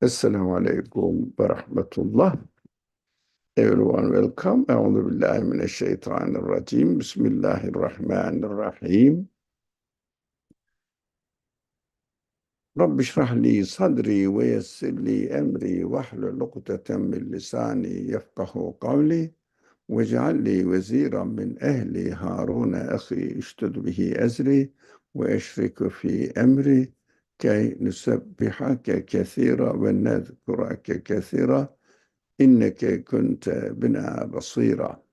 Assalamu alaikum wa rahmatullah. Everyone, welcome. A'udhu billahi minash shaitanir rajim. Bismillahir rahmanir rahim. رب اشرح لي صدري ويسر لي أمري واحلل عقدة من لساني يفقه قولي واجعل لي وزيرا من أهلي هارون أخي اشتد به أزري وأشرك في أمري كي نسبحك كثيرا ونذكرك كثيرا إنك كنت بنا بصيرا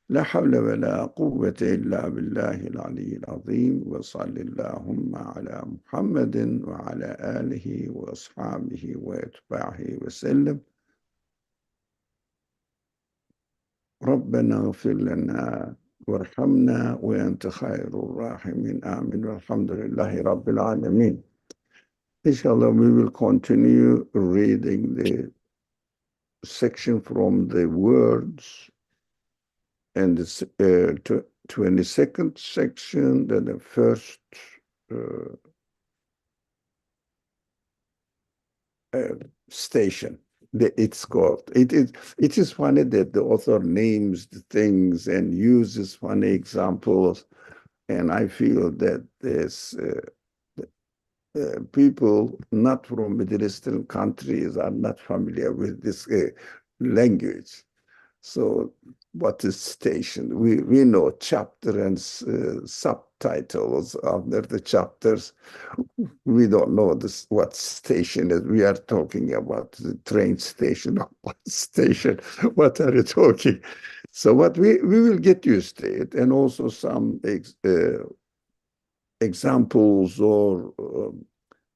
لا حول ولا قوة إلا بالله العلي العظيم وصل اللهم على محمد وعلى آله وأصحابه وأتباعه وسلم ربنا اغفر لنا وارحمنا وأنت خير الراحمين آمين والحمد لله رب العالمين. Inshallah, we will continue reading the section from the words and the 22nd section, then the first station. It's called. It is funny that the author names the things and uses funny examples, and I feel that there's people not from Middle Eastern countries are not familiar with this language. So what is station? We know chapter and subtitles under the chapters. We don't know what station is. We are talking about the train station. What station? What are you talking? So what we will get used to it, and also some examples or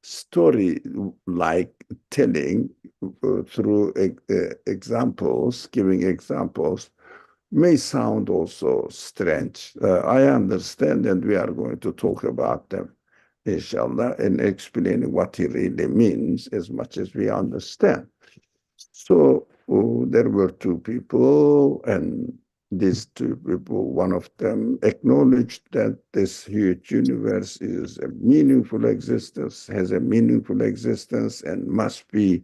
story like telling through examples, giving examples, may sound also strange. I understand, and we are going to talk about them, inshallah, and explain what he really means as much as we understand. So there were two people, and these two people, one of them acknowledged that this huge universe is a meaningful existence, has a meaningful existence, and must be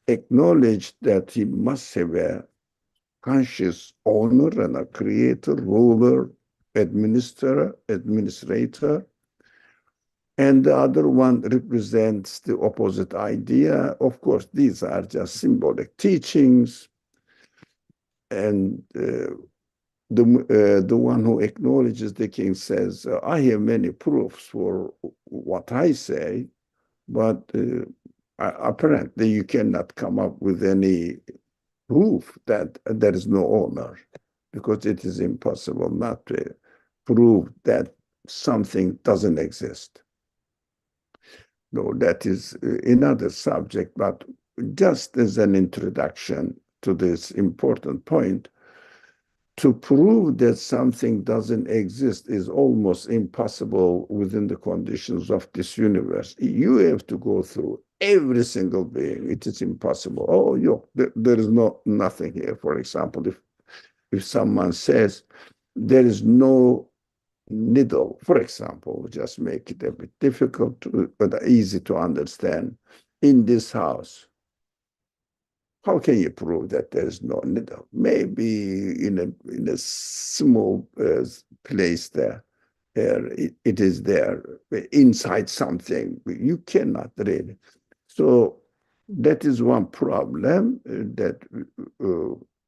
acknowledged that he must have a conscious owner and a creator, ruler, administrator, and the other one represents the opposite idea. Of course, these are just symbolic teachings, and the one who acknowledges the king says, I have many proofs for what I say, but apparently you cannot come up with any proof that there is no owner, because it is impossible not to prove that something doesn't exist. No, that is another subject, but just as an introduction to this important point, to prove that something doesn't exist is almost impossible within the conditions of this universe. You have to go through every single being. It is impossible. Oh, there is nothing here. For example, if someone says there is no needle, for example, just make it a bit difficult but easy to understand, in this house, how can you prove that there is no needle? Maybe in a small place there, it is there inside something. You cannot really. So that is one problem that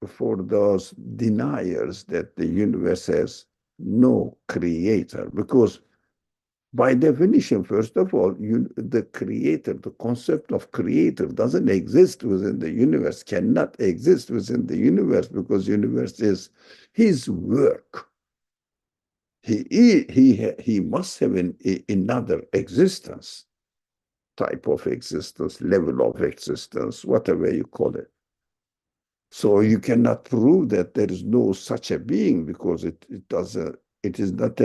for those deniers that the universe has no creator, because by definition, first of all, the creator, the concept of creator doesn't exist within the universe, cannot exist within the universe, because universe is his work. He must have another existence, type of existence, level of existence, whatever you call it. So you cannot prove that there is no such a being, because it is not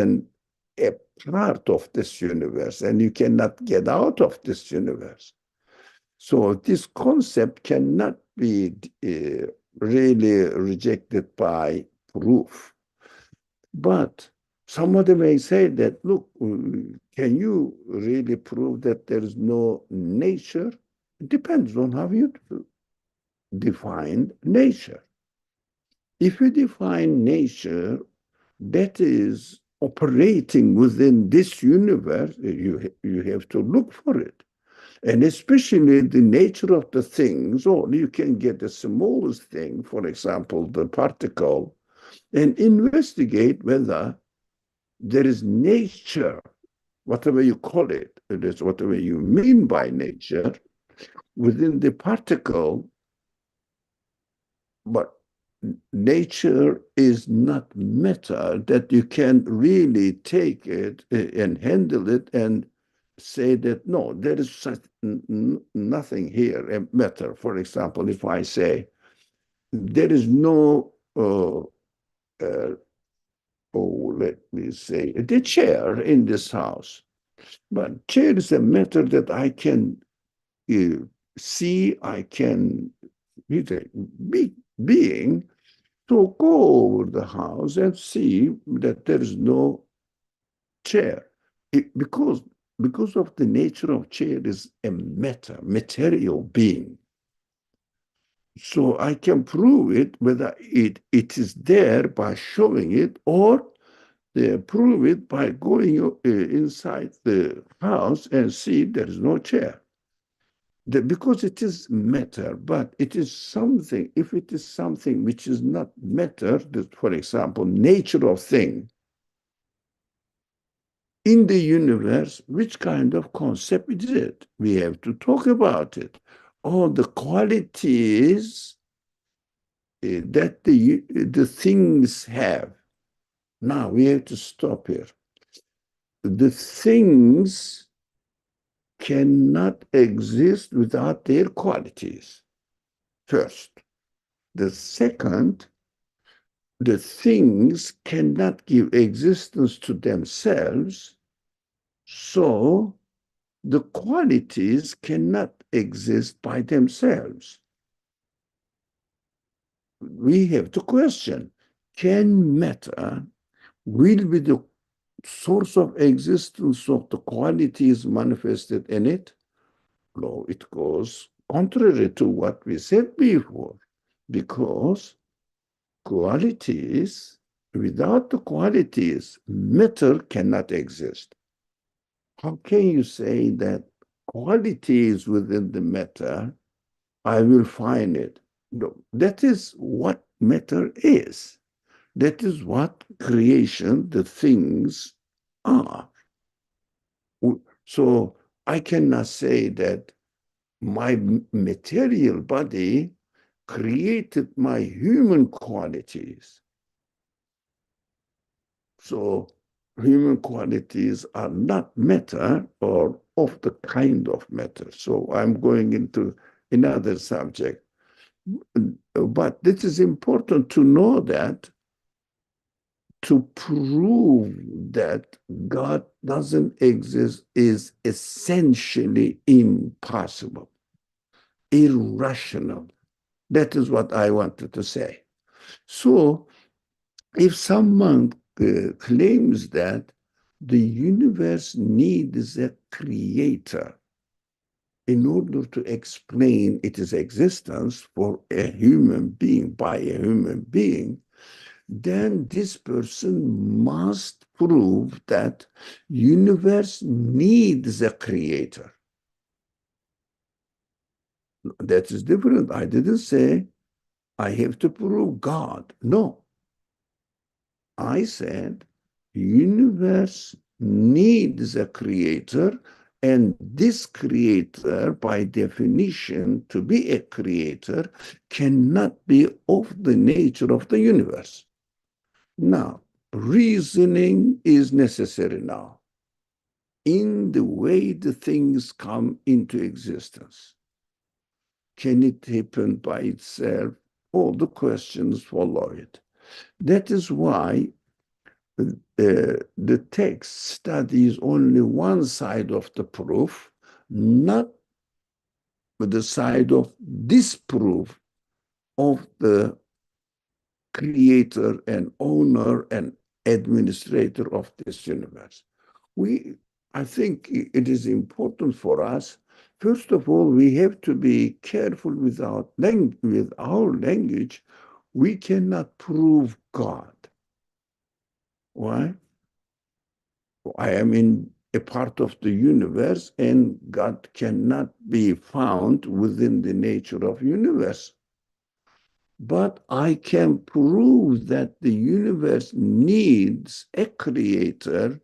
a part of this universe, and you cannot get out of this universe. So this concept cannot be really rejected by proof. But somebody may say that, look, can you really prove that there is no nature? It depends on how you define nature. If you define nature that is operating within this universe, you have to look for it. And especially the nature of the things, or you can get the smallest thing, for example, the particle, and investigate whether there is nature, whatever you call it, it is whatever you mean by nature, within the particle, but nature is not matter that you can really take it and handle it and say that no, there is such nothing here, a matter. For example, if I say there is no, let me say, the chair in this house, but chair is a matter that I can uh, see, I can be being to go over the house and see that there is no chair. Because of the nature of chair is a material being. So I can prove it whether it is there by showing it, or prove it by going inside the house and see there is no chair. Because it is matter, but it is something, if it is something which is not matter, for example, nature of thing, in the universe, which kind of concept is it? We have to talk about it. All the qualities that the things have. Now we have to stop here. The things cannot exist without their qualities. First. The second, the things cannot give existence to themselves, so the qualities cannot exist by themselves. We have to question, can matter will be the source of existence of the qualities manifested in it? No, it goes contrary to what we said before, because qualities, without the qualities, matter cannot exist. How can you say that qualities within the matter, I will find it? No, that is what matter is. That is what creation, the things are. So I cannot say that my material body created my human qualities. So human qualities are not matter or of the kind of matter. So I'm going into another subject. But it is important to know that to prove that God doesn't exist is essentially impossible, irrational. That is what I wanted to say. So if someone claims that the universe needs a creator in order to explain its existence for a human being, by a human being, then this person must prove that universe needs a creator. That is different. I didn't say I have to prove God. No. I said universe needs a creator, and this creator, by definition, to be a creator, cannot be of the nature of the universe. Now, reasoning is necessary now in the way the things come into existence. Can it happen by itself? All the questions follow it. That is why the text studies only one side of the proof, not the side of disproof of the creator and owner and administrator of this universe. I think it is important for us First of all, we have to be careful with our language. We cannot prove God. Why? I am in a part of the universe, and God cannot be found within the nature of universe. But I can prove that the universe needs a creator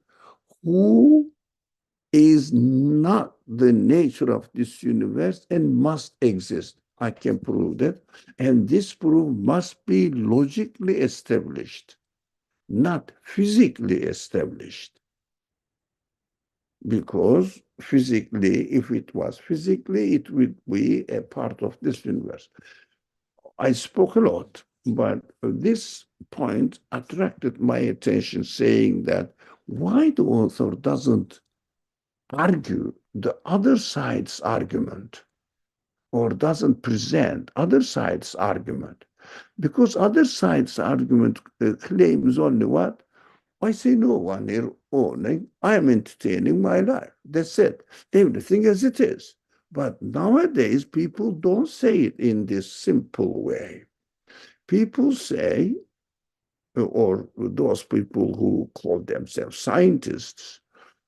who is not the nature of this universe and must exist. I can prove that. And this proof must be logically established, not physically established. Because physically, if it was physically, it would be a part of this universe. I spoke a lot, but this point attracted my attention, saying that why the author doesn't argue the other side's argument or doesn't present other side's argument. Because other side's argument claims only what? I see no one here owning. I am entertaining my life. That's it. Everything as it is. But nowadays, people don't say it in this simple way. People say, or those people who call themselves scientists,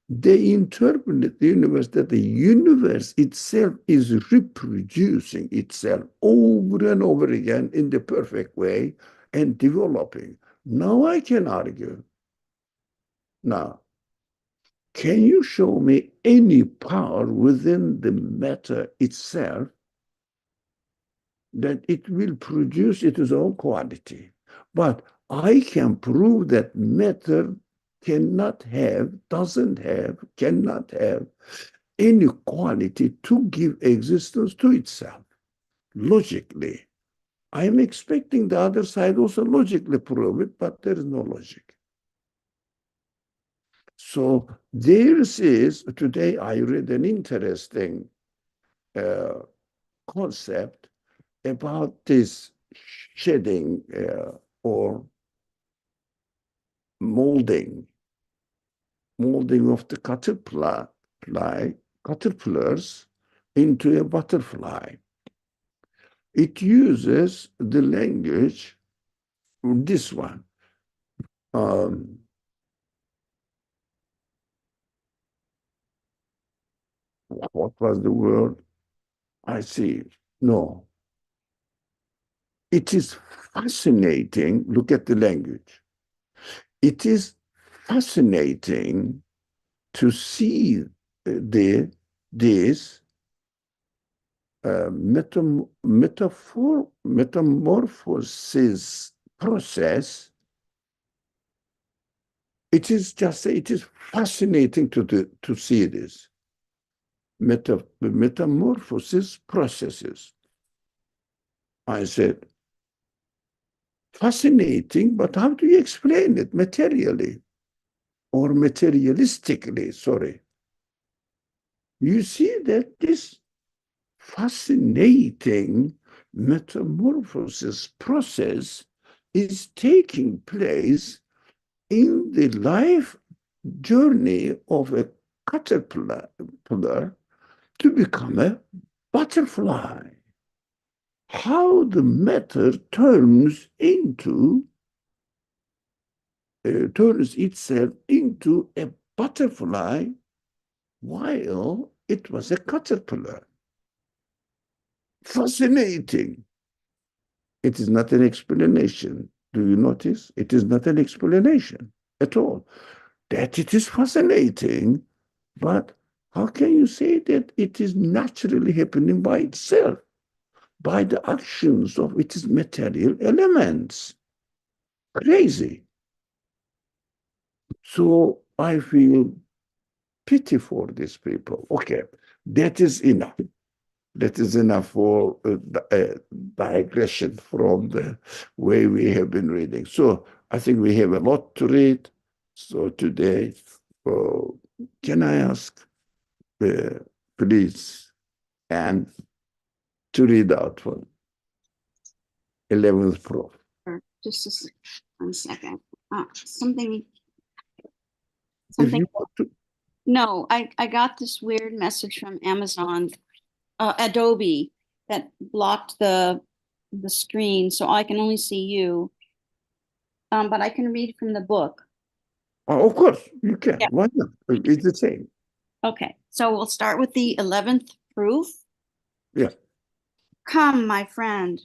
they interpret the universe that the universe itself is reproducing itself over and over again in the perfect way and developing. Now I can argue. Now, can you show me any power within the matter itself that it will produce its own quality? But I can prove that matter cannot have, doesn't have, cannot have any quality to give existence to itself, logically. I am expecting the other side also logically prove it, but there is no logic. So there is, today I read an interesting concept about this shedding or molding of the caterpillars into a butterfly. It uses the language, this one. What was the word? I see. No. It is fascinating. Look at the language. It is fascinating to see this metamorphosis process. It is fascinating to see this metamorphosis processes. I said, fascinating, but how do you explain it materially or materialistically? Sorry. You see that this fascinating metamorphosis process is taking place in the life journey of a caterpillar to become a butterfly. How the matter turns itself into a butterfly while it was a caterpillar. Fascinating. It is not an explanation. Do you notice? It is not an explanation at all. That it is fascinating, but how can you say that it is naturally happening by itself, by the actions of its material elements? Crazy. So I feel pity for these people. Okay, that is enough. That is enough for digression from the way we have been reading. So I think we have a lot to read. So today, can I ask, please, Anne, to read out for 11th proof? Just 1 second. Something. If you want to. No, I got this weird message from Amazon Adobe that blocked the screen, so I can only see you. But I can read from the book. Oh, of course, you can. Yeah. Why not? It's the same. Okay, so we'll start with the 11th proof. Yeah. Come, my friend.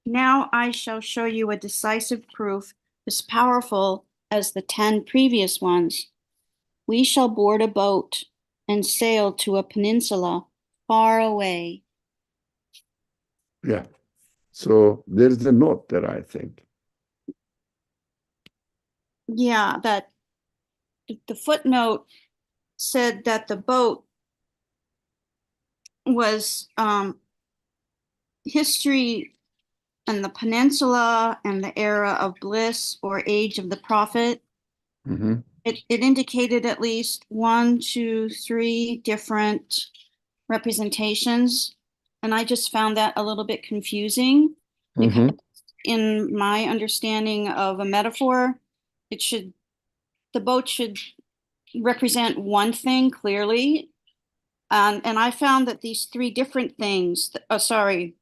Now I shall show you a decisive proof as powerful as the 10 previous ones. We shall board a boat and sail to a peninsula far away. Yeah. So there's a note there, I think. Yeah, that the footnote said that the boat was history and the peninsula and the era of bliss or age of the prophet. Mm-hmm. It indicated at least one, two, three different representations. And I just found that a little bit confusing because Mm-hmm. in my understanding of a metaphor, it should, the boat should represent one thing clearly. And I found that these three different things, the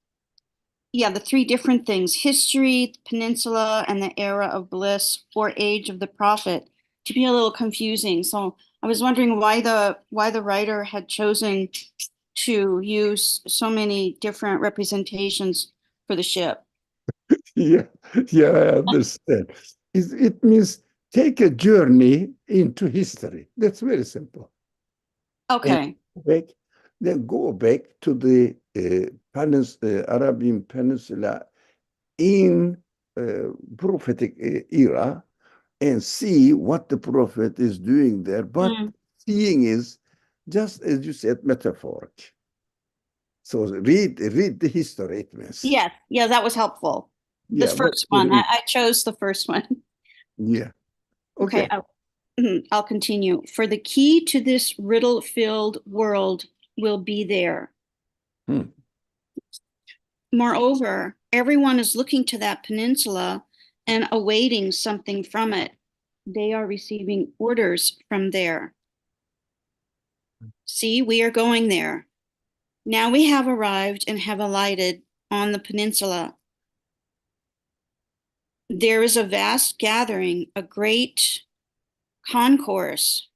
three different things, history, peninsula, and the era of bliss or age of the prophet, to be a little confusing. So I was wondering why the writer had chosen to use so many different representations for the ship. Yeah, yeah, I understand. It means take a journey into history. That's very simple. And Okay. back, then go back to the Arabian Peninsula in prophetic era and see what the prophet is doing there. But Mm. seeing is just as you said, metaphoric. So read the history, it means. Yes. Yeah, that was helpful. This Yeah, but first one, I chose the first one. yeah, Okay. okay. I'll continue. For the key to this riddle-filled world will be there. Hmm. Moreover, everyone is looking to that peninsula and awaiting something from it. They are receiving orders from there. See, we are going there. Now we have arrived and have alighted on the peninsula. There is a vast gathering, a great concourse,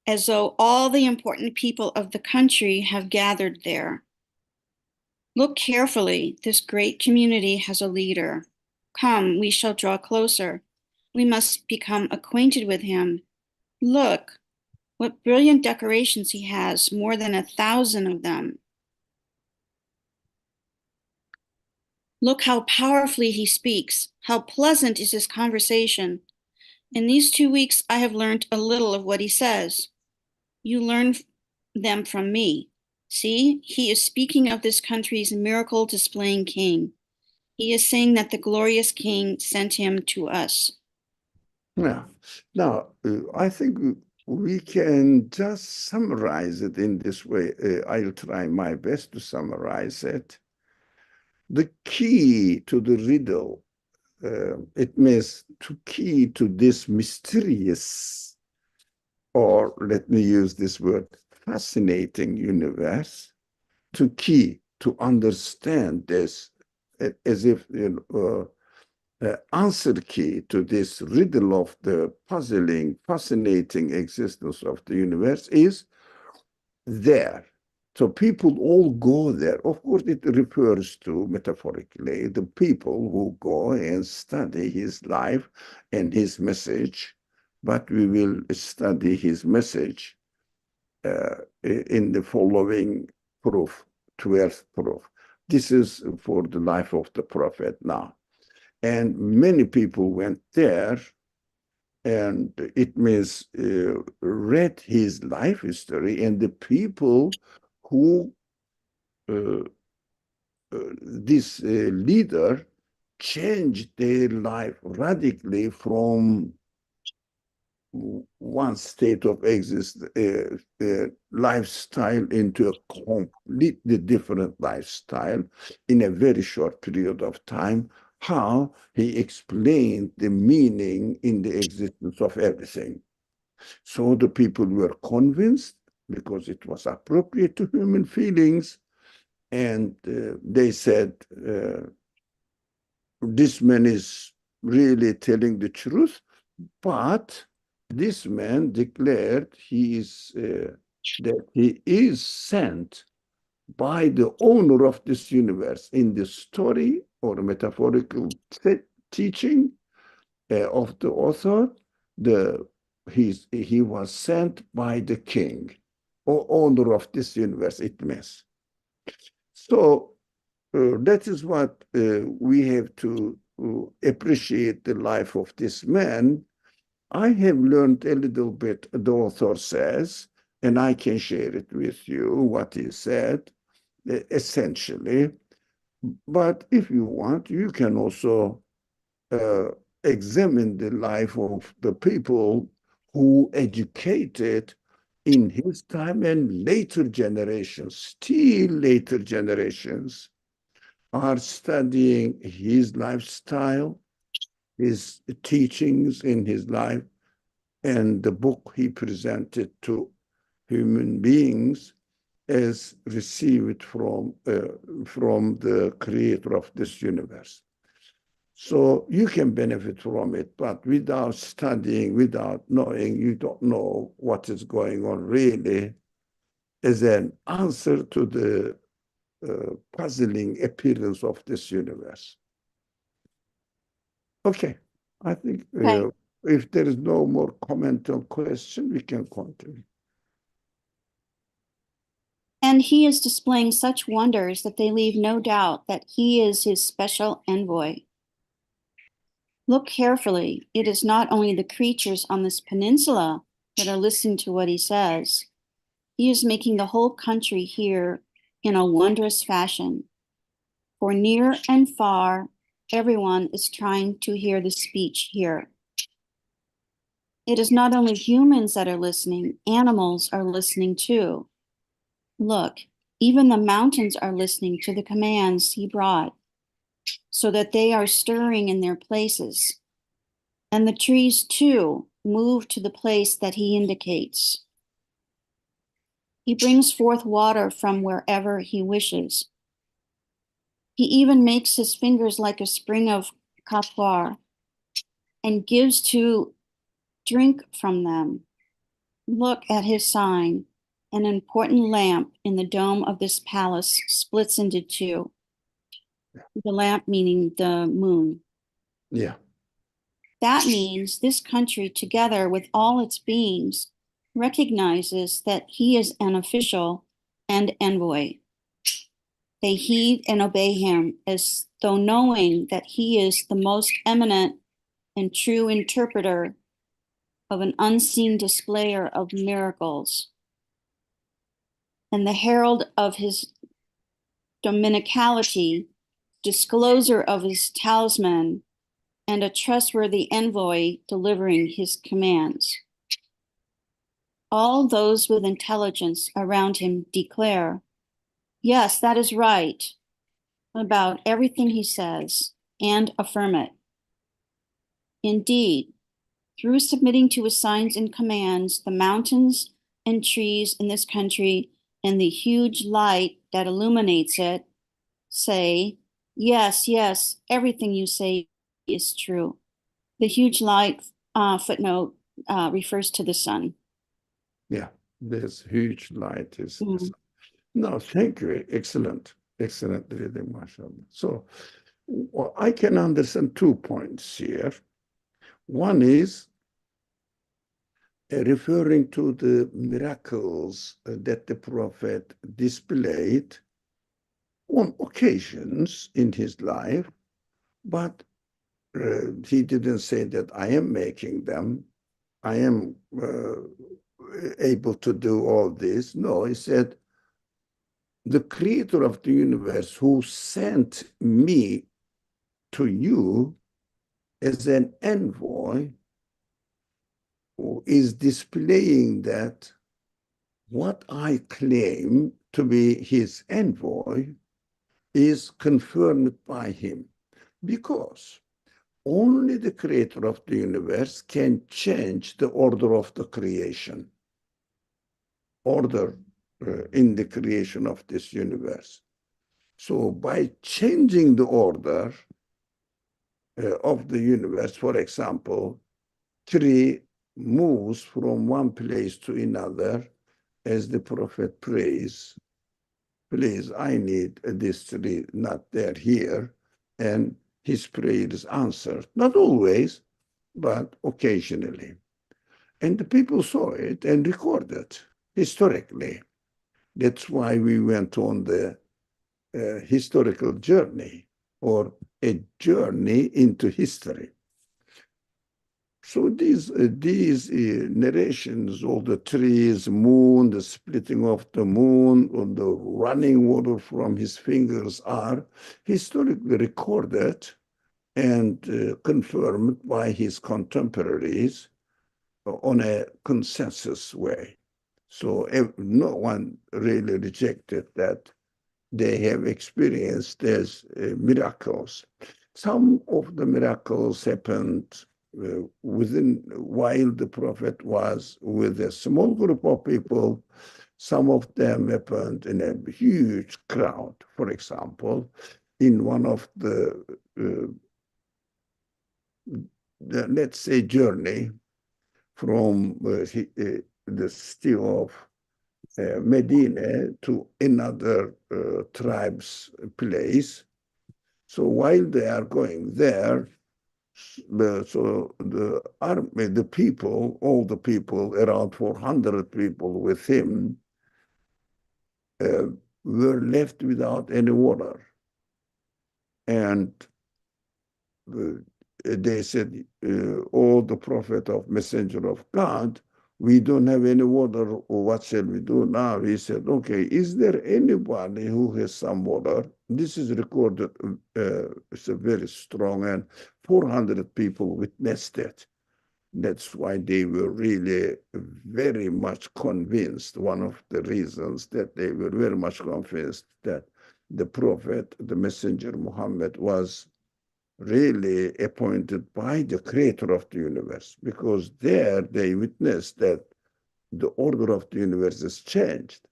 as though all the important people of the country have gathered there. Look carefully. This great community has a leader. Come, we shall draw closer. We must become acquainted with him. Look, what brilliant decorations he has, more than 1,000 of them. Look how powerfully he speaks. How pleasant is his conversation. In these 2 weeks, I have learned a little of what he says. You learn them from me. See, he is speaking of this country's miracle displaying king. He is saying that the glorious king sent him to us. Yeah. Now, I think we can just summarize it in this way. I'll try my best to summarize it. The key to the riddle, it means to key to this mysterious, or let me use this word, fascinating universe, to key to understand this as if answer key to this riddle of the puzzling, fascinating existence of the universe is there. So people all go there. Of course, it refers to metaphorically the people who go and study his life and his message, but we will study his message in the following proof, 12th proof. This is for the life of the prophet now. And many people went there, and it means read his life history, and the people who uh, this leader changed their life radically from one state of lifestyle into a completely different lifestyle in a very short period of time. How he explained the meaning in the existence of everything. So the people were convinced because it was appropriate to human feelings. And they said, this man is really telling the truth, but this man declared that he is sent by the owner of this universe in the story or metaphorical teaching of the author. He was sent by the king or owner of this universe, it means. So that is what we have to appreciate the life of this man. I have learned a little bit, the author says, and I can share it with you, what he said, essentially. But if you want, you can also uh, examine the life of the people who educated in his time and later generations, still later generations are studying his lifestyle, his teachings in his life, and the book he presented to human beings as received from the creator of this universe. So you can benefit from it, but without studying, without knowing, you don't know what is going on really as an answer to the puzzling appearance of this universe. Okay, I think Okay. if there is no more comment or question, we can continue. And he is displaying such wonders that they leave no doubt that he is his special envoy. Look carefully. It is not only the creatures on this peninsula that are listening to what he says. He is making the whole country hear in a wondrous fashion. For near and far, everyone is trying to hear the speech here. It is not only humans that are listening, animals are listening too. Look, even the mountains are listening to the commands he brought, so that they are stirring in their places. And the trees too move to the place that he indicates. He brings forth water from wherever he wishes. He even makes his fingers like a spring of kapwar and gives to drink from them. Look at his sign. An important lamp in the dome of this palace splits into two. The lamp meaning the moon. Yeah. That means this country, together with all its beings, recognizes that he is an official and envoy. They heed and obey him as though knowing that he is the most eminent and true interpreter of an unseen displayer of miracles and the herald of his dominicality, discloser of his talisman, and a trustworthy envoy delivering his commands. All those with intelligence around him declare, yes, that is right about everything he says, and affirm it. Indeed, through submitting to his signs and commands, the mountains and trees in this country and the huge light that illuminates it say, yes, yes, everything you say is true. The huge light footnote refers to the sun. Yeah, this huge light is. Mm. No, thank you. Excellent. Excellent reading, mashallah. So well, I can understand 2 points here. One is referring to the miracles that the prophet displayed on occasions in his life, but he didn't say that I am making them. I am able to do all this. No, he said, the creator of the universe who sent me to you as an envoy who is displaying that what I claim to be his envoy is confirmed by him, because only the creator of the universe can change the order of the creation, order in the creation of this universe. So by changing the order of the universe, for example, tree moves from one place to another as the prophet prays, please, I need this tree, not there, here. And his prayer is answered. Not always, but occasionally. And the people saw it and recorded historically. That's why we went on the historical journey, or a journey into history. So these narrations, all the trees, moon, the splitting of the moon, or the running water from his fingers are historically recorded and confirmed by his contemporaries on a consensus way. So no one really rejected that they have experienced as miracles. Some of the miracles happened while the prophet was with a small group of people. Some of them happened in a huge crowd. For example, in one of the let's say, journey from the city of Medina to another tribe's place. So while they are going there, so the army, the people, all the people, around 400 people with him, uh, were left without any water. And they said, oh, the prophet of messenger of God, we don't have any water, or what shall we do now? He said, okay, is there anybody who has some water? This is recorded, it's a very strong, and 400 people witnessed it. That's why they were really very much convinced. One of the reasons that they were very much convinced that the prophet, the messenger Muhammad, was really appointed by the creator of the universe, because there they witnessed that the order of the universe has changed.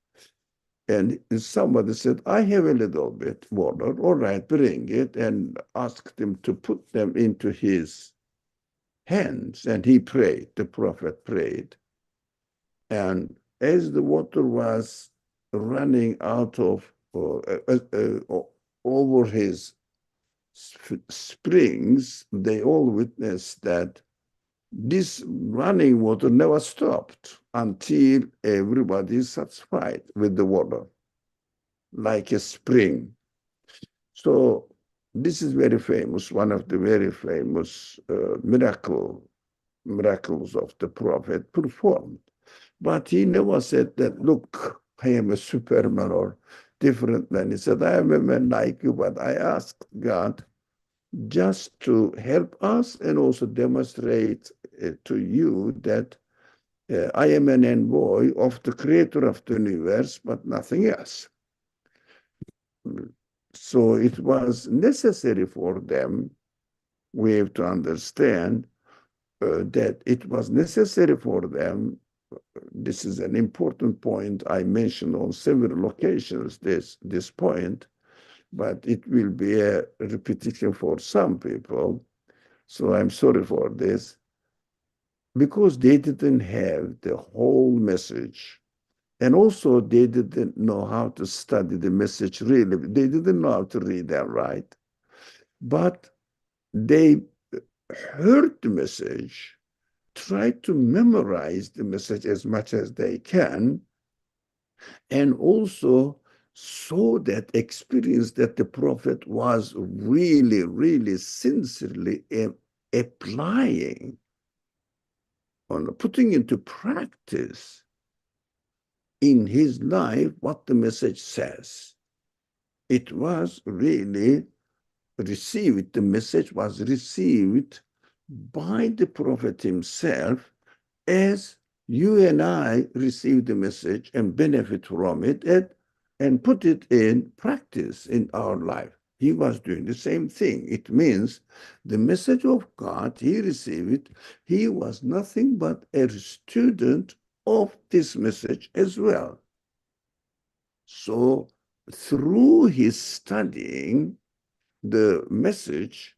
And somebody said, I have a little bit water. All right, bring it, and asked him to put them into his hands. And he prayed, the prophet prayed. And as the water was running out of over his springs, they all witnessed that this running water never stopped until everybody is satisfied with the water, like a spring. So this is very famous, one of the very famous miracles of the prophet performed. But he never said that, look, I am a superman or different man. He said, I am a man like you, but I asked God just to help us and also demonstrate to you that I am an envoy of the creator of the universe, but nothing else. So it was necessary for them, we have to understand that it was necessary for them. This is an important point I mentioned on several occasions, this point, but it will be a repetition for some people. So I'm sorry for this, because they didn't have the whole message. And also they didn't know how to study the message really. They didn't know how to read and write. But they heard the message, tried to memorize the message as much as they can, and also saw that experience that the prophet was really, really sincerely applying on putting into practice in his life what the message says. It was really received, the message was received by the prophet himself, as you and I receive the message and benefit from it, and put it in practice in our life. He was doing the same thing. It means the message of God, he received it. He was nothing but a student of this message as well. So through his studying the message,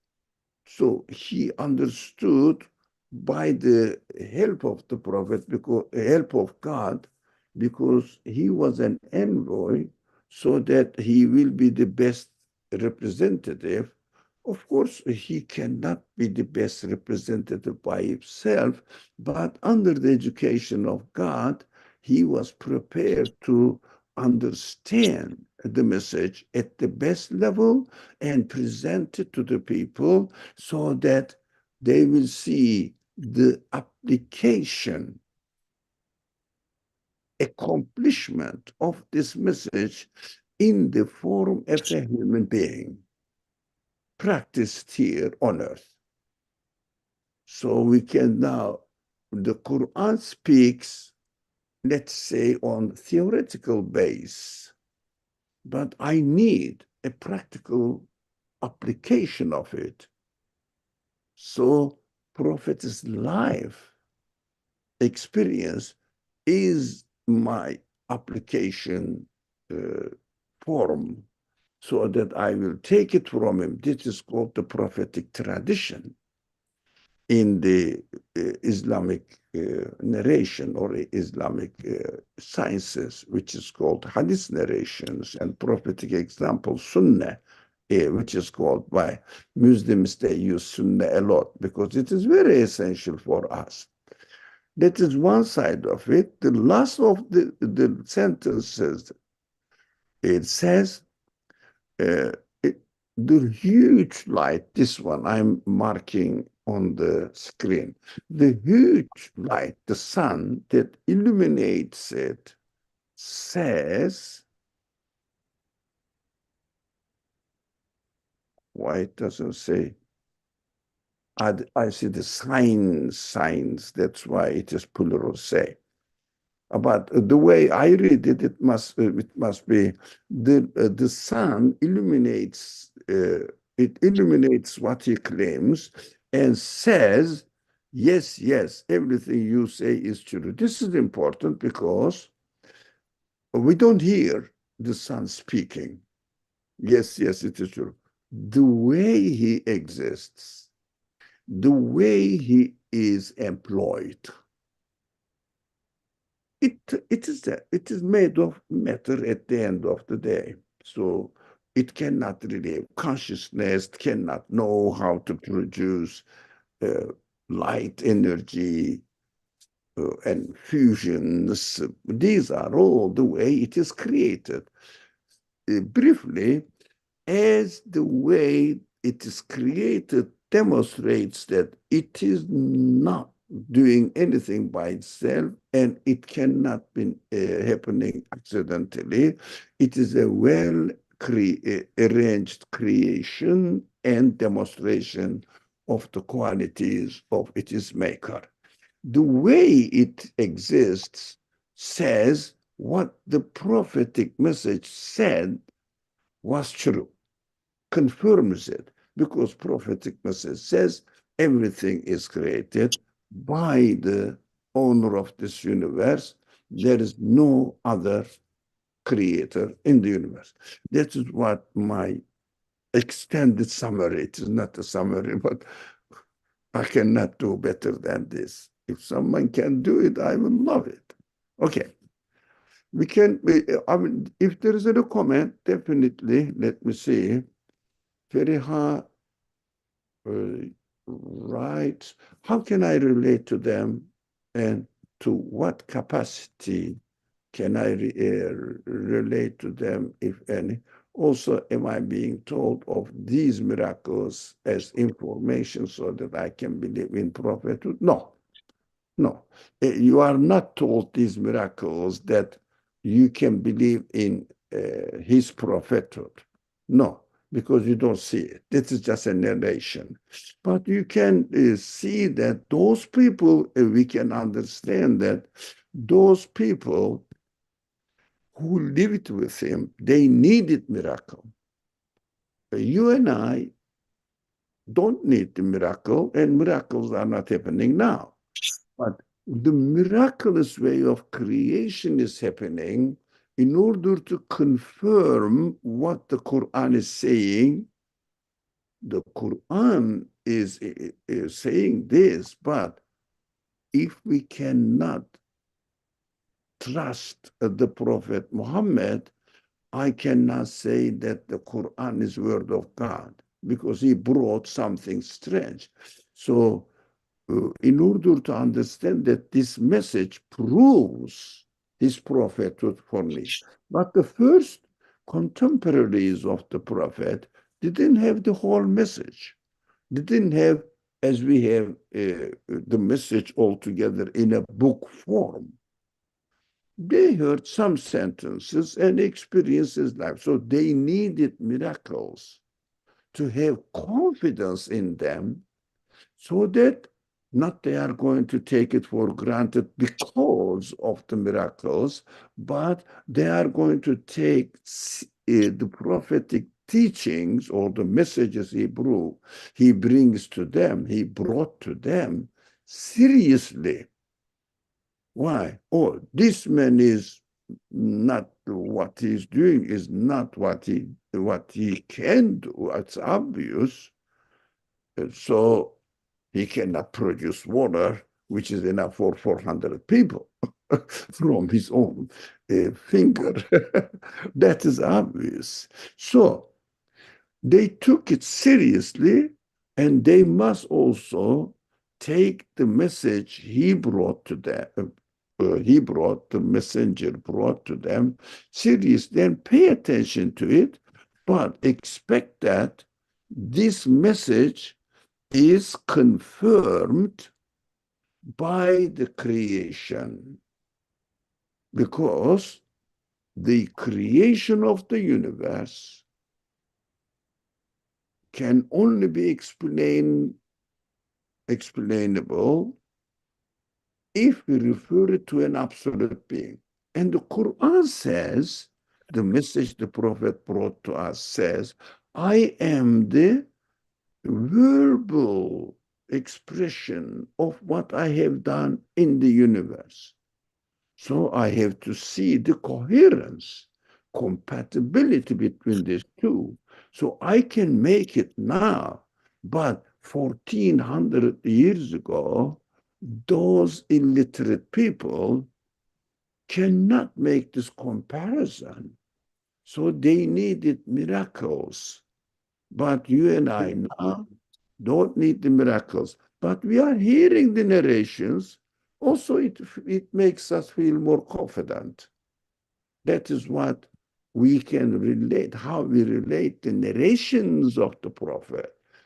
so he understood by the help of the prophet, because help of God, because he was an envoy, so that he will be the best representative. Of course, he cannot be the best representative by himself, but under the education of God, he was prepared to understand the message at the best level and present it to the people so that they will see the application, accomplishment of this message in the form of a human being practiced here on earth. So we can now, the Quran speaks, let's say, on theoretical base, but I need a practical application of it. So Prophet's life experience is my application uh, form, so that I will take it from him. This is called the prophetic tradition in the Islamic narration or Islamic sciences, which is called hadith narrations, and prophetic examples, sunnah, which is called by Muslims, they use sunnah a lot because it is very essential for us. That is one side of it. The last of the sentences, it says, uh, it, the huge light, this one I'm marking on the screen, the huge light, the sun that illuminates it, says, why it doesn't say, I see the signs, that's why it is plural say. But the way I read it, it must be the sun illuminates it illuminates what he claims and says, yes, yes, everything you say is true. This is important because we don't hear the sun speaking. Yes, yes, it is true. The way he exists, the way he is employed, it it is made of matter at the end of the day. So it cannot really, consciousness cannot know how to produce uh, light energy and fusions. These are all the way it is created. Briefly, as the way it is created demonstrates that it is not doing anything by itself and it cannot be happening accidentally. It is a well arranged creation and demonstration of the qualities of its maker. The way it exists says what the prophetic message said was true, confirms it, because prophetic message says everything is created by the owner of this universe. There is no other creator in the universe. That is what my extended summary, it is not a summary, but I cannot do better than this. If someone can do it, I will love it. Okay. I mean, if there is any comment, definitely, let me see. Feriha right? How can I relate to them, and to what capacity can I relate to them, if any? Also, am I being told of these miracles as information so that I can believe in prophethood? No, no. You are not told these miracles that you can believe in his prophethood. No, because you don't see it. This is just a narration. But you can see that those people, we can understand that those people who lived with him, they needed miracle. You and I don't need the miracle, and miracles are not happening now. But the miraculous way of creation is happening in order to confirm what the Quran is saying, the Quran is saying this, but if we cannot trust the Prophet Muhammad, I cannot say that the Quran is word of God because he brought something strange. So in order to understand that this message proves his prophethood for me. But the first contemporaries of the prophet didn't have the whole message. They didn't have, as we have the message altogether in a book form. They heard some sentences and experienced his life. So they needed miracles to have confidence in them so that not they are going to take it for granted because of the miracles, but they are going to take the prophetic teachings or the messages he brings to them, he brought to them seriously. Why? Oh, this man is not what he's doing is not what he can do. It's obvious. So he cannot produce water, which is enough for 400 people from his own finger. That is obvious. So they took it seriously, and they must also take the message he brought to them. The messenger brought to them seriously and pay attention to it, but expect that this message is confirmed by the creation, because the creation of the universe can only be explainable if we refer it to an absolute being. And the Quran says, the message the Prophet brought to us says, I am the verbal expression of what I have done in the universe. So I have to see the coherence, compatibility between these two. So I can make it now, but 1400 years ago, those illiterate people cannot make this comparison. So they needed miracles. But you and I now don't need the miracles. But we are hearing the narrations. Also, it makes us feel more confident. That is what we can relate, how we relate the narrations of the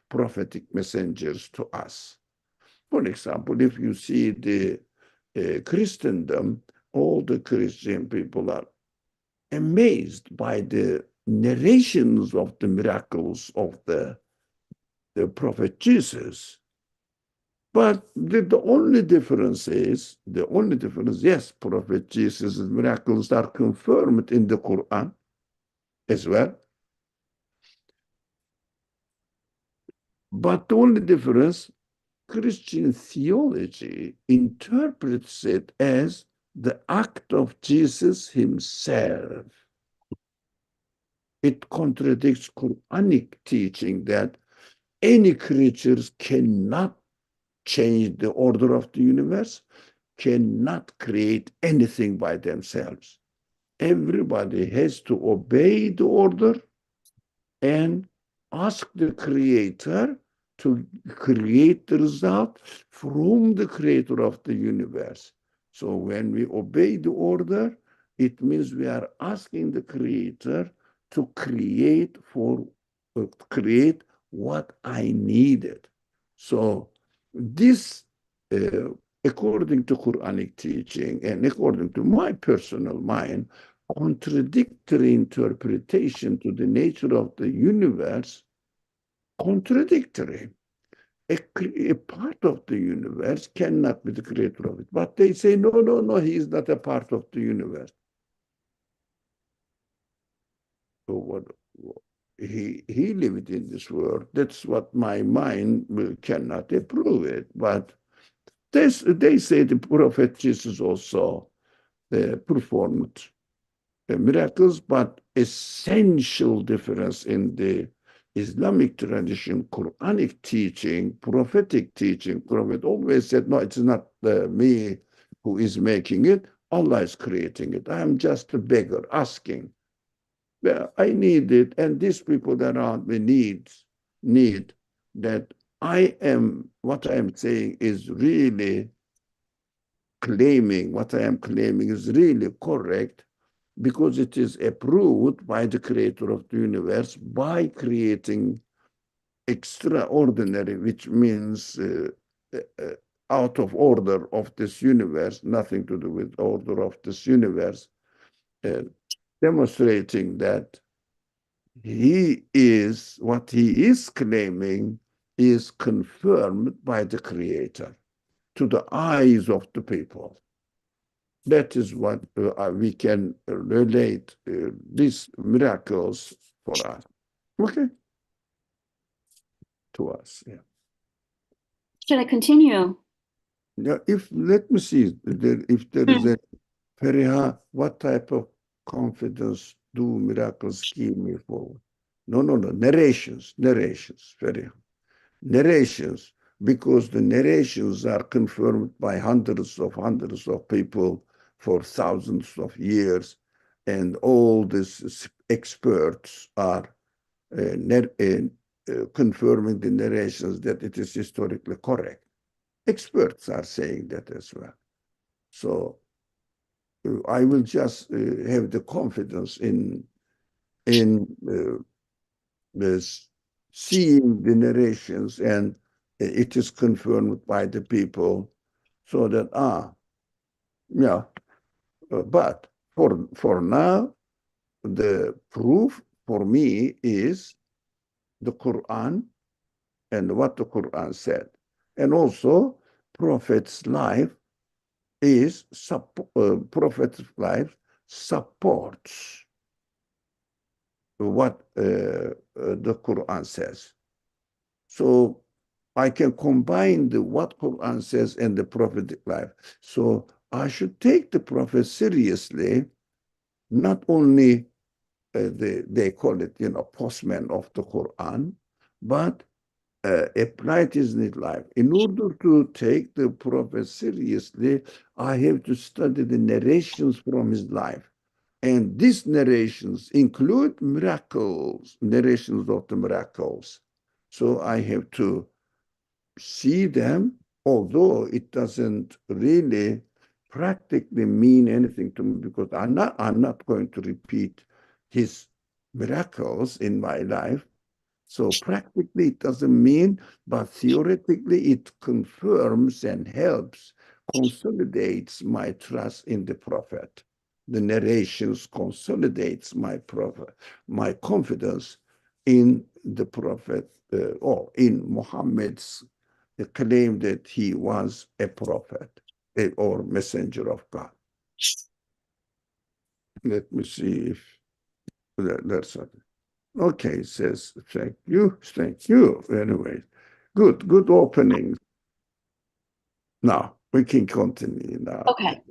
prophetic messengers to us. For example, if you see the Christendom, all the Christian people are amazed by the narrations of the miracles of the prophet Jesus. But the only difference is, yes, Prophet Jesus' miracles are confirmed in the Quran as well. But the only difference, Christian theology interprets it as the act of Jesus himself. It contradicts Quranic teaching that any creatures cannot change the order of the universe, cannot create anything by themselves. Everybody has to obey the order and ask the creator to create the result from the creator of the universe. So when we obey the order, it means we are asking the creator to create what I needed. So this, according to Quranic teaching and according to my personal mind, contradictory interpretation to the nature of the universe, contradictory. A part of the universe cannot be the creator of it. But they say, no, no, no, he is not a part of the universe. So what? He lived in this world. That's what my mind cannot approve it. But they say the prophet Jesus also performed miracles, but essential difference in the Islamic tradition, Quranic teaching, prophetic teaching. Prophet always said, no, it's not me who is making it. Allah is creating it. I am just a beggar asking. Well, I need it, and these people around me need that what I am saying is really what I am claiming is really correct because it is approved by the creator of the universe by creating extraordinary, which means uh, out of order of this universe, nothing to do with order of this universe, uh, demonstrating that what he is claiming is confirmed by the creator to the eyes of the people. That is what we can relate these miracles for us. Okay, to us. Yeah. Should I continue? Yeah. Let me see if there is Hmm. a Feriha, what type of confidence do miracles give me forward? No, no, no. Narrations, Feriha. Narrations, because the narrations are confirmed by hundreds of people for thousands of years, and all these experts are confirming the narrations that it is historically correct. Experts are saying that as well. So I will just have the confidence in this seeing the narrations, and it is confirmed by the people, so that yeah. But for now, the proof for me is the Quran and what the Quran said, and also Prophet's life Prophet's life supports what the Quran says. So I can combine what Quran says and the prophetic life. So I should take the prophet seriously, not only they call it, postman of the Quran, but apply it in his life. In order to take the prophet seriously, I have to study the narrations from his life. And these narrations include narrations of the miracles. So I have to see them, although it doesn't really practically mean anything to me because I'm not going to repeat his miracles in my life. So practically it doesn't mean, but theoretically it confirms and helps, consolidates my trust in the prophet. The narrations consolidates my confidence in the prophet, or in Muhammad's claim that he was a prophet or messenger of God. Let me see if there's something. Okay, says, thank you, thank you. Anyway, good opening. Now, we can continue now. Okay.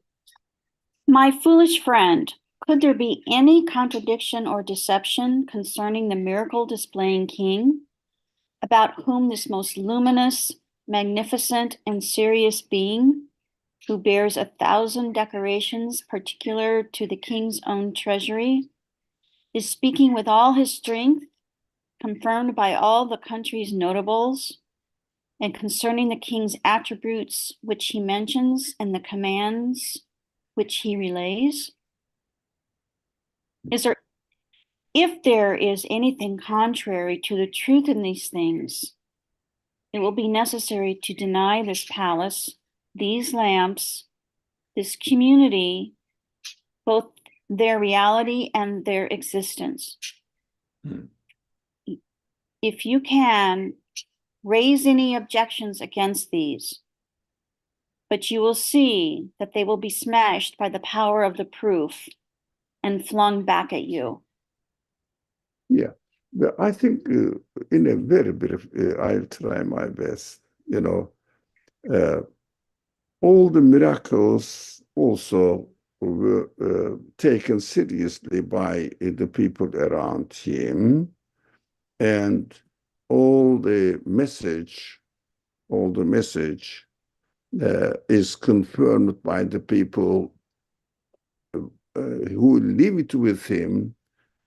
My foolish friend, could there be any contradiction or deception concerning the miracle displaying king, about whom this most luminous, magnificent, and serious being, who bears 1,000 decorations particular to the king's own treasury, is speaking with all his strength, confirmed by all the country's notables, and concerning the king's attributes which he mentions and the commands which he relays? If there is anything contrary to the truth in these things, it will be necessary to deny this palace, these lamps, this community, both their reality and their existence. Hmm. If you can, raise any objections against these, but you will see that they will be smashed by the power of the proof and flung back at you. Yeah, but I think in a very brief, I'll try my best. Uh, all the miracles also were taken seriously by the people around him, and all the message, all the message is confirmed by the people who lived with him,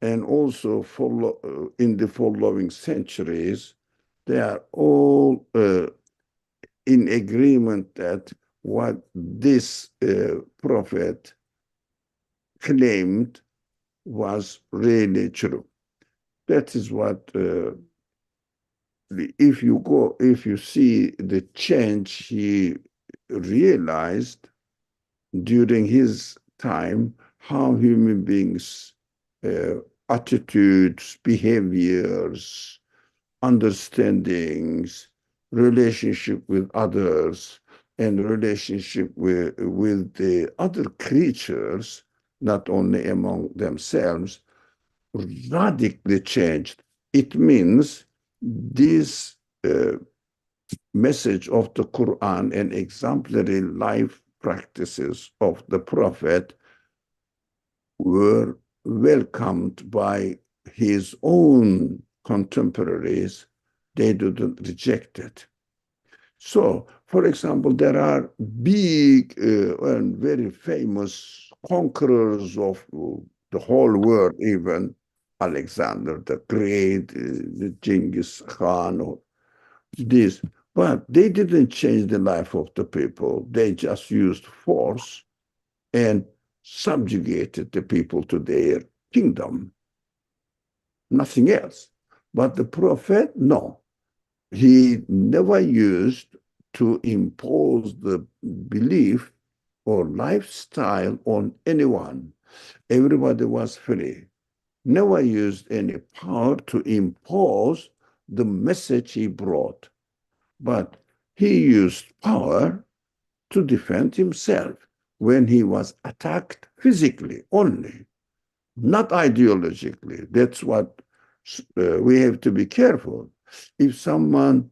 and also follow in the following centuries. They are all in agreement that what this prophet claimed was really true. That is what, if you see the change he realized during his time, how human beings, uh, attitudes, behaviors, understandings, relationship with others, and relationship with the other creatures, not only among themselves, radically changed. It means this message of the Quran and exemplary life practices of the Prophet were welcomed by his own contemporaries. They didn't reject it. So, for example, there are big and very famous conquerors of the whole world, even Alexander the Great, the Genghis Khan, or this. But they didn't change the life of the people. They just used force and subjugated the people to their kingdom, nothing else. But the prophet, no, he never used to impose the belief or lifestyle on anyone. Everybody was free. Never used any power to impose the message he brought, but he used power to defend himself when he was attacked physically only, not ideologically. That's what we have to be careful. If someone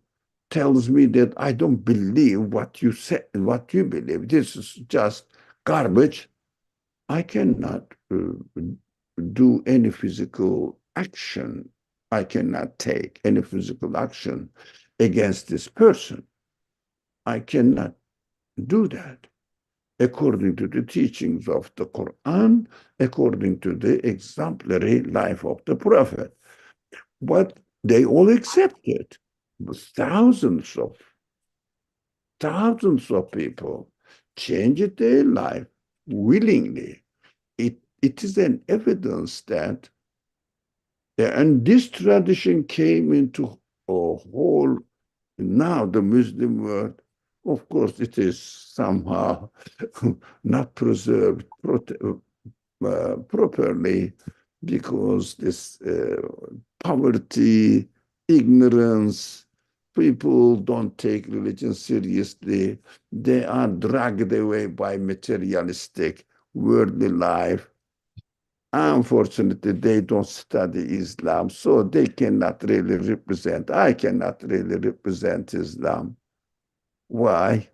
tells me that I don't believe what you said, what you believe, this is just garbage, I cannot do any physical action. I cannot take any physical action against this person. I cannot do that according to the teachings of the Quran, according to the exemplary life of the Prophet. But they all accept it. Thousands of people changed their life willingly. It is an evidence that, and this tradition came into a whole, now the Muslim world, of course, it is somehow not preserved properly, because this poverty, ignorance, people don't take religion seriously. They are dragged away by materialistic, worldly life. Unfortunately, they don't study Islam, so they cannot really represent, I cannot really represent Islam. Why?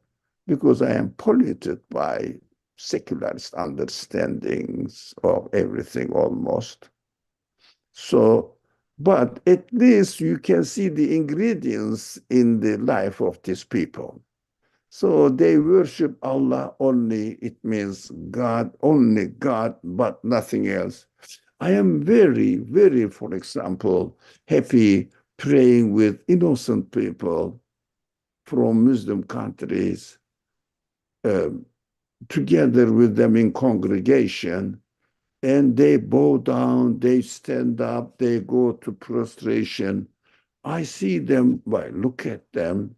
Because I am polluted by secularist understandings of everything almost. So, but at least you can see the ingredients in the life of these people. So they worship Allah only. It means God, only God, but nothing else. I am very, very, for example, happy praying with innocent people from Muslim countries, um, together with them in congregation, and they bow down, they stand up, they go to prostration. I see them, I look at them,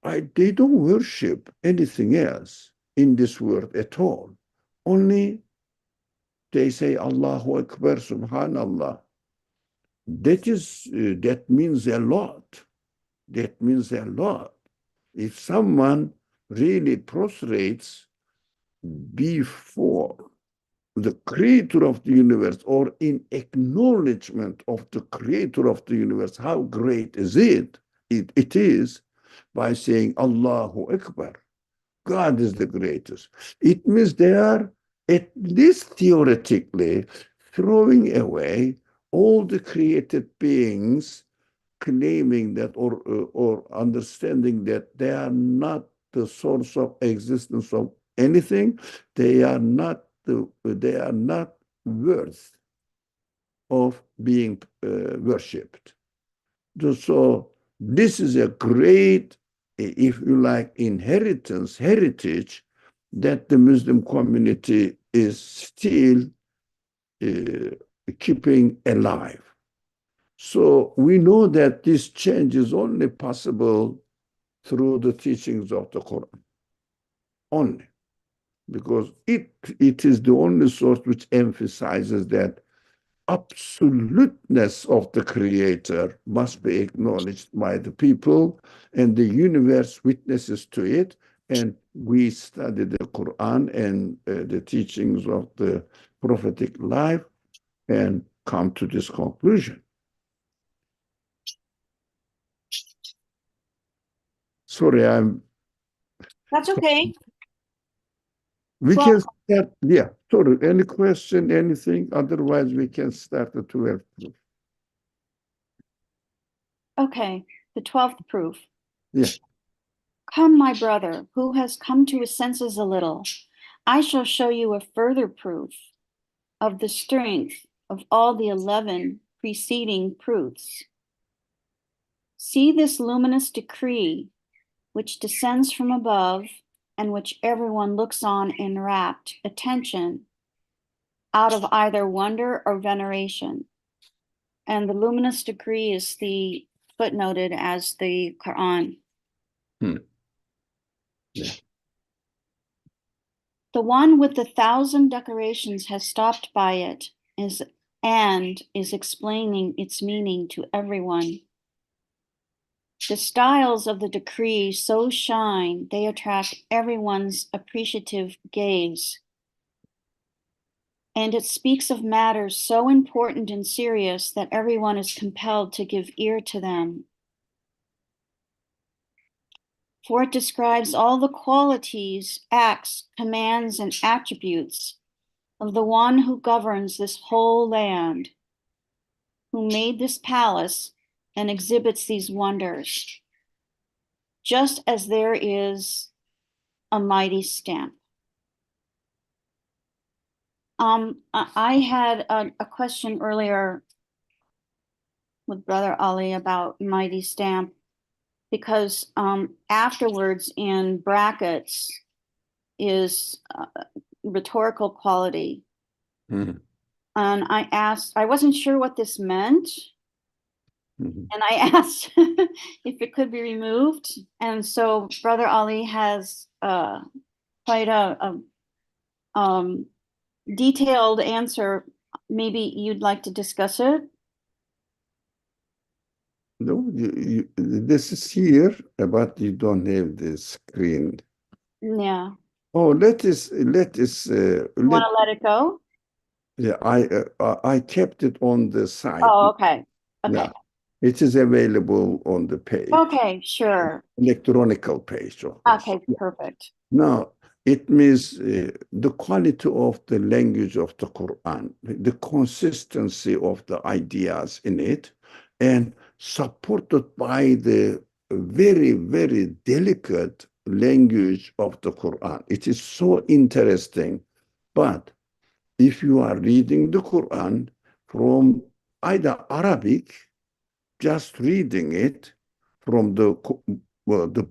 they don't worship anything else in this world at all. Only they say Allahu Akbar, Subhanallah. That means a lot. That means a lot. If someone really prostrates before the creator of the universe, or in acknowledgement of the creator of the universe, how great is it? It is by saying Allahu Akbar. God is the greatest. It means they are at least theoretically throwing away all the created beings, claiming that or understanding that they are not the source of existence of anything. They are not worth of being worshipped. So this is a great, if you like, heritage that the Muslim community is still uh, keeping alive. So we know that this change is only possible through the teachings of the Quran, only because it is the only source which emphasizes that absoluteness of the creator must be acknowledged by the people, and the universe witnesses to it. And we study the Quran and the teachings of the prophetic life and come to this conclusion. Sorry, That's okay. we Well, can start. Yeah, sorry. Any question, anything? Otherwise, we can start the 12th proof. okay. The 12th proof. Yeah. Come, my brother, who has come to his senses a little. I shall show you a further proof of the strength of all the 11 preceding proofs. See this luminous decree which descends from above and which everyone looks on in rapt attention out of either wonder or veneration. And the luminous decree is the footnoted as the Quran. Yeah. The one with 1,000 decorations has stopped by it and is explaining its meaning to everyone. The styles of the decree so shine, they attract everyone's appreciative gaze. And it speaks of matters so important and serious that everyone is compelled to give ear to them. For it describes all the qualities, acts, commands, and attributes of the one who governs this whole land, who made this palace and exhibits these wonders, just as there is a mighty stamp. I had a question earlier with Brother Ali about mighty stamp, because afterwards in brackets is rhetorical quality. Mhm. And I wasn't sure what this meant. Mhm. And I asked if it could be removed. And so Brother Ali has quite a detailed answer. Maybe you'd like to discuss it? No, this is here, but you don't have the screen. Yeah. Oh, let us You want to let it go? yeah, I kept it on the side. Oh, okay. Okay. Yeah, it is available on the page, Okay, sure. electronical page, of course. Okay, perfect. Now, it means the quality of the language of the Quran, the consistency of the ideas in it, and supported by the very, very delicate language of the Quran. It is so interesting. But if you are reading the Quran from either Arabic, just reading it from the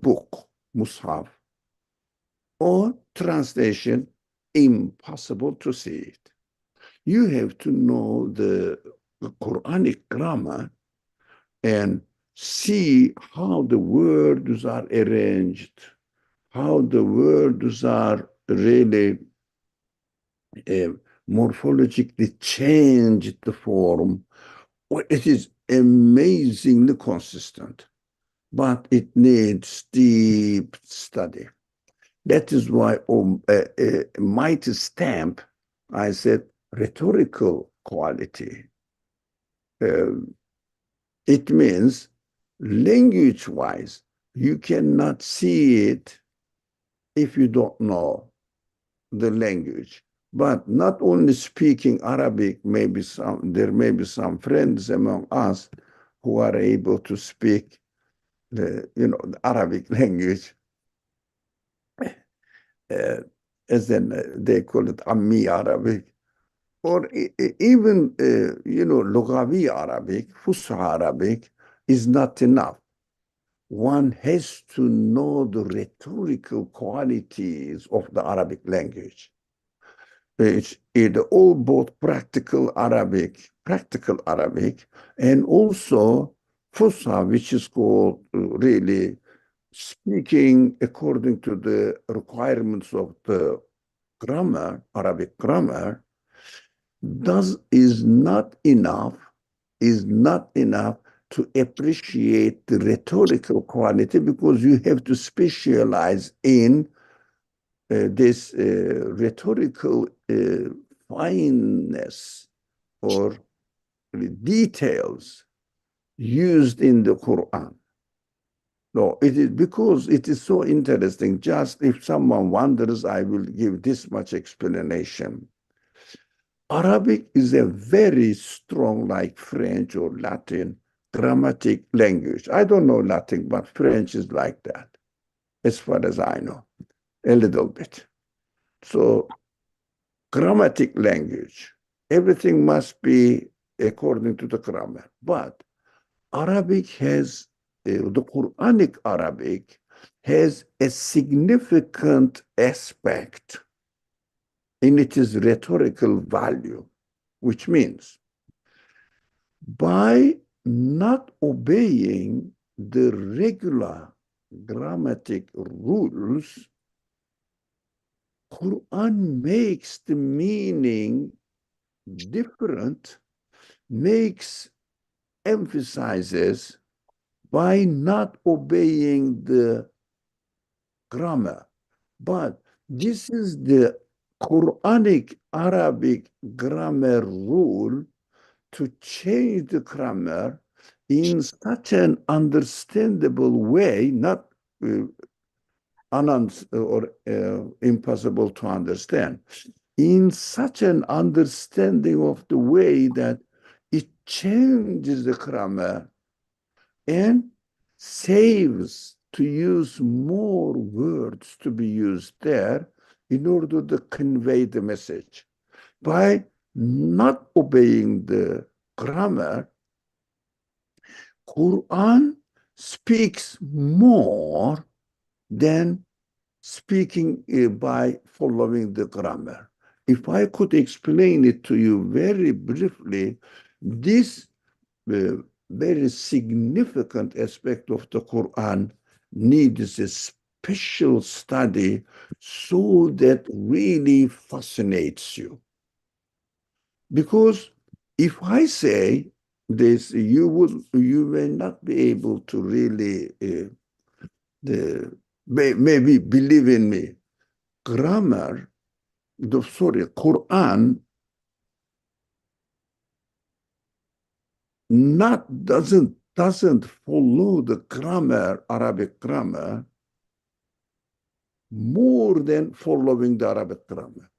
book, Mus'haf, or translation, impossible to see it. You have to know the Quranic grammar and see how the words are arranged, how the words are really morphologically changed the form. Well, it is amazingly consistent, but it needs deep study. That is why mighty stamp, I said, rhetorical quality. Uh, it means language-wise, you cannot see it if you don't know the language. But not only speaking Arabic, there may be some friends among us who are able to speak the Arabic language, uh, as in they call it Ammi Arabic, or even Lughavi Arabic, Fusha Arabic is not enough. One has to know the rhetorical qualities of the Arabic language. It's all both practical Arabic, and also Fusha, which is called really speaking according to the requirements of the grammar, Arabic grammar, does is not enough to appreciate the rhetorical quality, because you have to specialize in this rhetorical fineness or details used in the Quran. No, it is because it is so interesting. Just if someone wonders, I will give this much explanation. Arabic is a very strong, like French or Latin, grammatic language. I don't know Latin, but French is like that, as far as I know, a little bit. So, grammatic language, everything must be according to the grammar. But Arabic has, the Quranic Arabic has a significant aspect in its rhetorical value, which means by not obeying the regular grammatic rules, Quran makes the meaning different, makes emphasizes by not obeying the grammar. But this is the Quranic Arabic grammar rule to change the grammar in such an understandable way, not impossible to understand, in such an understanding of the way that it changes the grammar and saves to use more words to be used there in order to convey the message. By not obeying the grammar, Quran speaks more than speaking by following the grammar. If I could explain it to you very briefly, this very significant aspect of the Quran needs a special study so that really fascinates you. Because if I say this, you may not be able to really maybe believe in me. Quran not doesn't follow the grammar, Arabic grammar, more than following the Arabic grammar.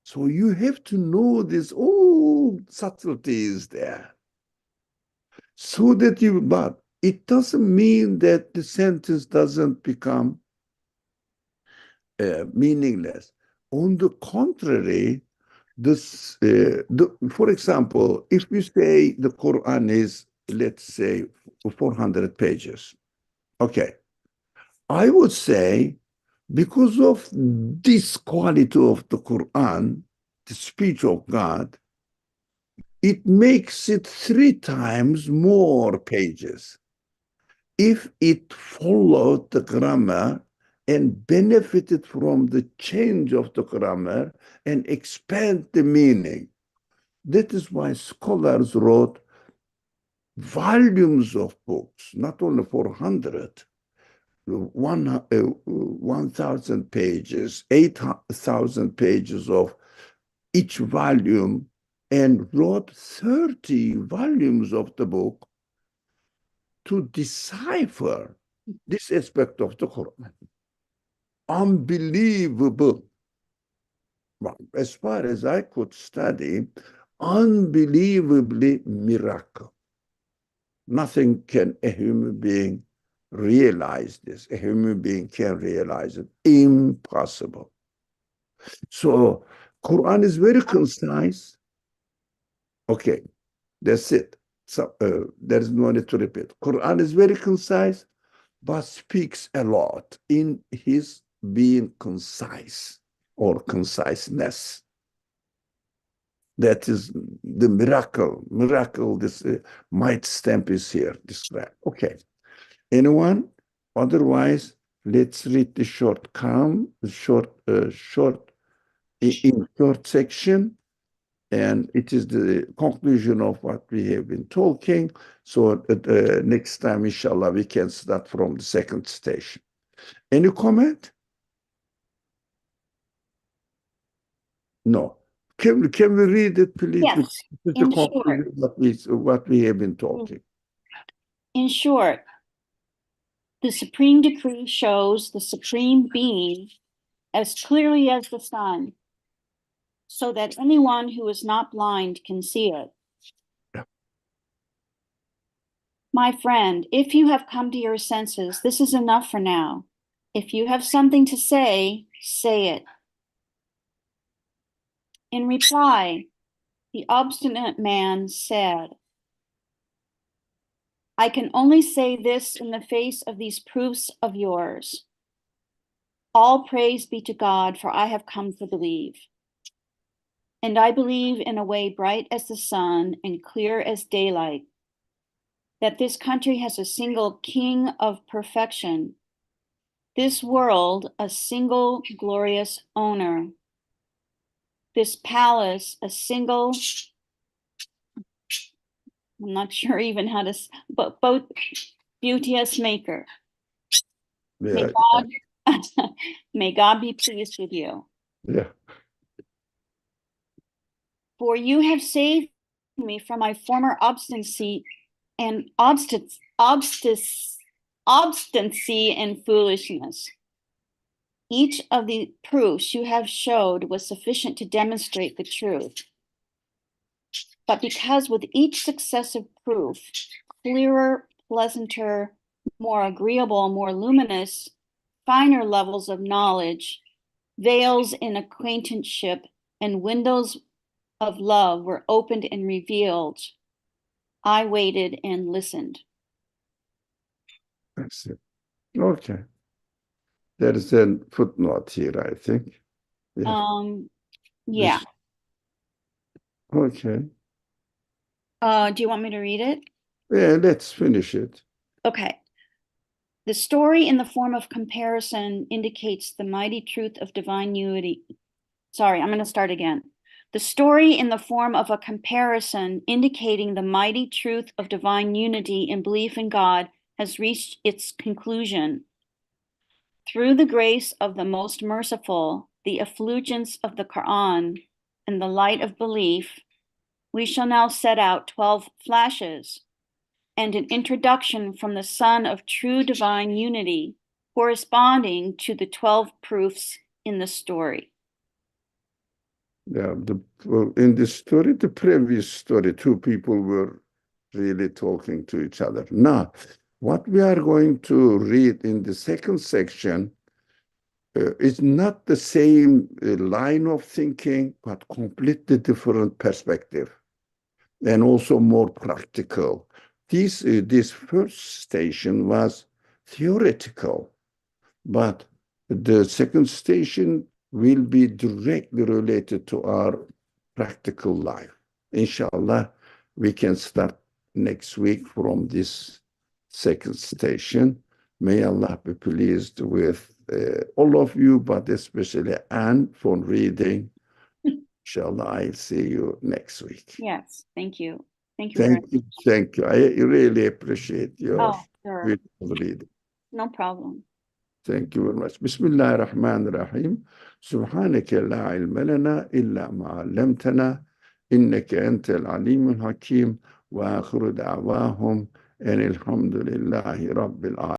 So you have to know this all subtleties there. So that but it doesn't mean that the sentence doesn't become meaningless. On the contrary, for example, if you say the Quran is, let's say, 400 pages, okay, I would say because of this quality of the Quran, the speech of God, it makes it 3 times more pages. If it followed the grammar and benefited from the change of the grammar and expand the meaning. That is why scholars wrote volumes of books, not only 400, 1,000 pages, 8,000 pages of each volume, and wrote 30 volumes of the book to decipher this aspect of the Quran. unbelievable. Well, as far as I could study, unbelievably miracle. Nothing can a human being realize this. A human being can realize it. Impossible. So Quran is very concise. Okay, that's it. So there is no need to repeat. Quran is very concise, but speaks a lot in his being concise or conciseness. That is the miracle. Miracle, this might stamp is here described. Okay. Anyone? Otherwise, let's read the short in short section. And it is the conclusion of what we have been talking. So next time, inshallah, we can start from the second station. Any comment? No. Can we read it, please? Yes, This is the in short. conclusion of what we have been talking. In short, the supreme decree shows the supreme being as clearly as the sun, so that anyone who is not blind can see it. Yeah. My friend, if you have come to your senses, this is enough for now. If you have something to say, say it. In reply, the obstinate man said, I can only say this in the face of these proofs of yours. All praise be to God, for I have come to believe. And I believe in a way bright as the sun and clear as daylight, that this country has a single king of perfection, this world a single glorious owner, this palace a single, I'm not sure even how to, but both beauteous maker. Yeah. May God be pleased with you. Yeah. For you have saved me from my former obstinacy and obstinacy and foolishness. Each of the proofs you have showed was sufficient to demonstrate the truth. But because with each successive proof, clearer, pleasanter, more agreeable, more luminous, finer levels of knowledge, veils in acquaintanceship, and windows of love were opened and revealed, I waited and listened. That's it. Okay. There is a footnote here, I think. Yeah. Yeah. Okay. Do you want me to read it? Yeah, let's finish it. Okay. The story in the form of comparison indicates the mighty truth of divine unity. Sorry, I'm going to start again. The story in the form of a comparison indicating the mighty truth of divine unity and belief in God has reached its conclusion. Through the grace of the most merciful, the effulgence of the Quran, and the light of belief, we shall now set out 12 flashes and an introduction from the Son of true divine unity, corresponding to the 12 proofs in the story. Yeah, in the story, the previous story, two people were really talking to each other. Now, what we are going to read in the second section is not the same line of thinking, but completely different perspective, and also more practical. This first station was theoretical, but the second station will be directly related to our practical life. Inshallah, we can start next week from this second station. May Allah be pleased with all of you, but especially Anne for reading. Inshallah, I'll see you next week. Yes, thank you. Thank you very much. Thank you. I really appreciate your sure. reading. No problem. Thank you very much. بسم الله الرحمن الرحيم. سبحانك لا علم لنا إلا ما علمتنا إنك أنت العليم الحكيم وآخر دعواهم أن الحمد لله رب العالمين.